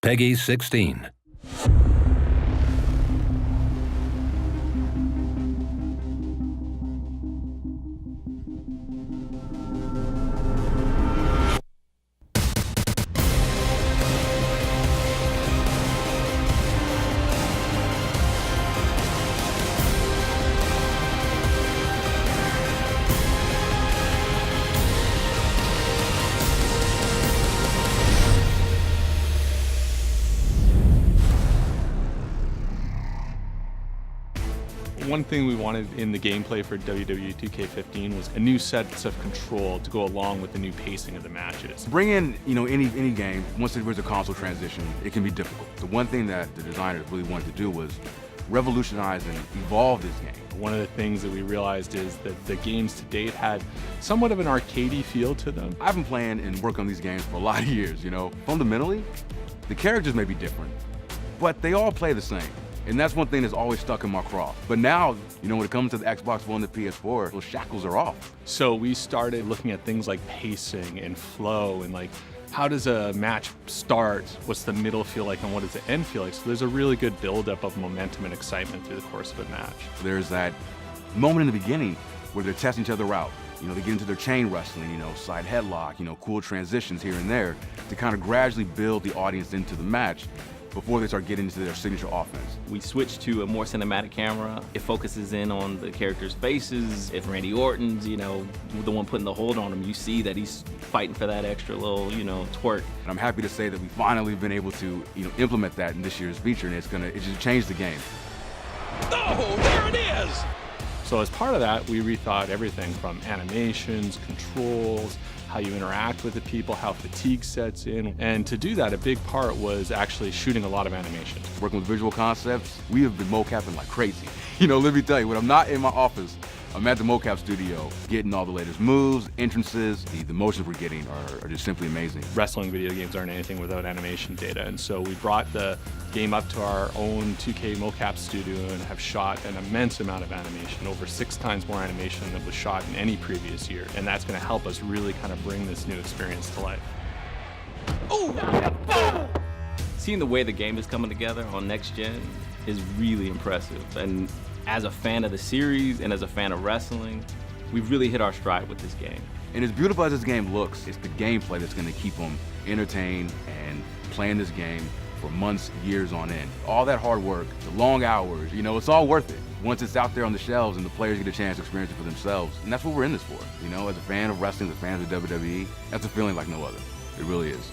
Peggy 16. One thing we wanted in the gameplay for WWE 2K15 was a new set of control to go along with the new pacing of the matches. Bring in, any game, once there's a console transition, it can be difficult. The one thing that the designers really wanted to do was revolutionize and evolve this game. One of the things that we realized is that the games to date had somewhat of an arcadey feel to them. I've been playing and working on these games for a lot of years, Fundamentally, the characters may be different, but they all play the same. And that's one thing that's always stuck in my craw. But now, when it comes to the Xbox One and the PS4, those shackles are off. So we started looking at things like pacing and flow and how does a match start? What's the middle feel like and what does the end feel like? So there's a really good buildup of momentum and excitement through the course of a match. There's that moment in the beginning where they're testing each other out. They get into their chain wrestling, side headlock, cool transitions here and there to kind of gradually build the audience into the match before they start getting into their signature offense. We switched to a more cinematic camera. It focuses in on the characters' faces. If Randy Orton's, the one putting the hold on him, you see that he's fighting for that extra little, twerk. And I'm happy to say that we finally been able to, implement that in this year's feature, and it just changed the game. Oh, there it is! So as part of that, we rethought everything from animations, controls, how you interact with the people, how fatigue sets in. And to do that, a big part was actually shooting a lot of animation. Working with visual concepts, we have been mocapping like crazy. Let me tell you, when I'm not in my office, I'm at the mocap studio getting all the latest moves, entrances. The motions we're getting are just simply amazing. Wrestling video games aren't anything without animation data, and so we brought the game up to our own 2K mocap studio and have shot an immense amount of animation, over 6 times more animation than was shot in any previous year, and that's going to help us really kind of bring this new experience to life. Oh! Seeing the way the game is coming together on next gen is really impressive. And as a fan of the series and as a fan of wrestling, we've really hit our stride with this game. And as beautiful as this game looks, it's the gameplay that's going to keep them entertained and playing this game for months, years on end. All that hard work, the long hours, it's all worth it. Once it's out there on the shelves and the players get a chance to experience it for themselves. And that's what we're in this for. As a fan of wrestling, as a fan of the WWE, that's a feeling like no other. It really is.